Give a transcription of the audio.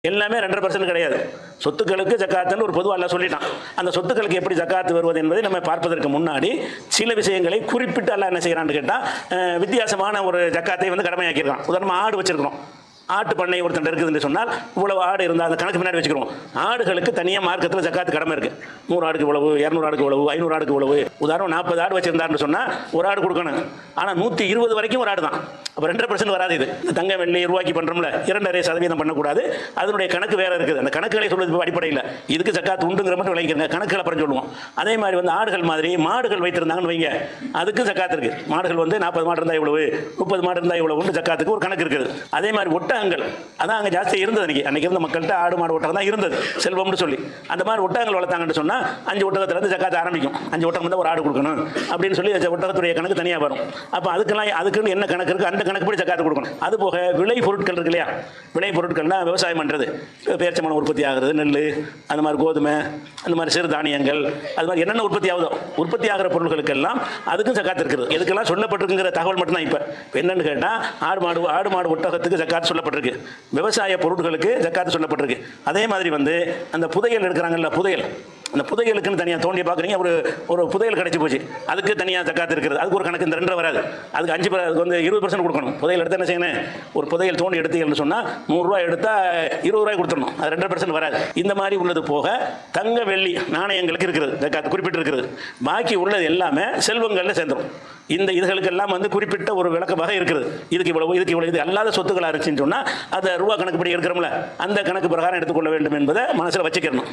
எல்லாமே 2% கிடையாது. சொத்துக்களுக்கு ஜக்காத்துன்னு ஒரு பொதுவா அல்லாஹ் சொல்லிட்டான். அந்த சொத்துக்களுக்கு எப்படி ஜக்காத்து வருவது என்பதை நம்ம பார்ப்பதற்கு முன்னாடி சில விஷயங்களை குறிப்பிட்டு அல்லாஹ் என்ன செய்யறான்னு கேட்டா, வித்தியாசமான ஒரு ஜக்காத்தை வந்து கடமையாக்கியிருக்கான். உதாரணமா ஆடு வச்சிருக்கிறோம். ஆட்டு பண்ணை ஒருத்தன் இருக்குதுன்னு சொன்னால் இவ்வளவு ஆடு இருந்தால் அந்த கணக்கு முன்னாடி வச்சுக்கிறோம். ஆடுகளுக்கு தனியாக மார்க்கத்தில் ஜக்காத்து கடமை இருக்கு. 100 ஆடுக்கு இவ்வளவு, 200 ஆடுக்கு இவ்வளவு, 500 ஆடுக்கு இவ்வளவு. உதாரணம் 40 ஆடு வச்சிருந்தாருன்னு சொன்னால் ஒரு ஆடு கொடுக்கணும். ஆனால் 120 வரைக்கும் ஒரு ஆடு தான். அப்போ 2% வராது. இது தங்க வெள்ளி ரூபாய்க்கு பண்ணுறோம்ல, 2.5% பண்ணக்கூடாது. அதனுடைய கணக்கு வேற இருக்குது. அந்த கணக்குகளை சொல்வது அடிப்படையில் இதுக்கு ஜக்காத்து உண்டுங்கிற மட்டும் விளைவிக்கிறங்க. கணக்குகளை அப்புறம் சொல்லுவோம். அதே மாதிரி வந்து ஆடுகள் மாதிரி மாடுகள் வைத்திருந்தாங்கன்னு வைங்க, அதுக்கு ஜக்காத்து இருக்கு. மாடுகள் வந்து 40 மாடு இருந்தால் இவ்வளவு, 30 மாடு இருந்தால் இவ்வளவு ஜக்காத்துக்கு ஒரு கணக்கு இருக்குது. அதே மாதிரி ஒட்டகங்கள் அதான் அங்கே ஜாஸ்தி இருந்தது. அன்னைக்கு இருந்த மக்கள்கிட்ட ஆடு மாடு ஒட்டகம் தான் இருந்தது, செல்வம்னு சொல்லி. அந்த மாதிரி ஒட்டகங்கள் வளர்த்தாங்கன்னு சொன்னால் 5 ஒட்டகத்திலேருந்து ஜக்காத்து ஆரம்பிக்கும். 5 ஒட்டகம் தான் ஒரு ஆடு கொடுக்கணும் அப்படின்னு சொல்லி ஒட்டகத்துடைய கணக்கு தனியாக வரும். அப்போ அதுக்குன்னு என்ன கணக்கு இருக்குது, அந்த கணக்கு படி ஜக்காத்து கொடுக்கணும். அது போக விளை பொருட்கள் இருக்கு இல்லையா, விளை பொருட்கள்னா விவசாயம் பண்ணுறது, பேரிச்சம்பழம் உற்பத்தி ஆகுறது, நெல், அந்த மாதிரி கோதுமை, அந்த மாதிரி சிறு தானியங்கள், அது மாதிரி என்னென்ன உற்பத்தி ஆகுதோ உற்பத்தி ஆகிற பொருட்களுக்கெல்லாம் அதுக்கும் ஜக்காத்து இருக்குது. எதுக்கெல்லாம் சொல்லப்பட்டிருக்குங்கிற தகவல் மட்டும்தான். இப்போ என்னன்னு கேட்டால் ஆடு மாடு ஒட்டகத்துக்கு ஜக்காத்து சொல்லப்பட்டிருக்கு. விவசாய பொருட்களுக்கு ஜக்காத்து சொல்லப்பட்டிருக்கு. அதே மாதிரி வந்து அந்த புதையல் எடுக்கிறாங்கல்ல, புதையல், அந்த புதையலுக்குன்னு தனியாக தோண்டி பார்க்குறீங்க, ஒரு புதையல் கிடைச்சி போச்சு, அதுக்கு தனியாக ஜக்காத்து இருக்கிறது. அதுக்கு ஒரு கணக்கு இந்த 2 வராது. அதுக்கு 5 அதுக்கு வந்து 20% கொடுக்கணும். புதையல் எடுத்து என்ன செய்யணும், ஒரு புதையல் தோண்டி எடுத்தீங்கன்னு சொன்னால் 100 ரூபாய் எடுத்தால் 20 ரூபாய் கொடுத்துடணும். அது 2% வராது. இந்த மாதிரி உள்ளது போக தங்க வெள்ளி நாணயங்களுக்கு இருக்கிறது ஜக்காத்து குறிப்பிட்டு இருக்கிறது. பாக்கி உள்ளது எல்லாமே செல்வங்களில் சேர்ந்துடும். இந்த இதுகளுக்கெல்லாம் வந்து குறிப்பிட்ட ஒரு விளக்க வகை இருக்குது. இதுக்கு இவ்வளவு, இதுக்கு இவ்வளவு. இது அல்லாத சொத்துக்களாக இருந்துச்சுன்னு சொன்னால் அதை ரூபா கணக்குப்படி எடுக்கிறோம்ல, அந்த கணக்கு பிரகாரம் எடுத்துக்கொள்ள வேண்டும் என்பதை மனசில் வச்சுக்கணும்.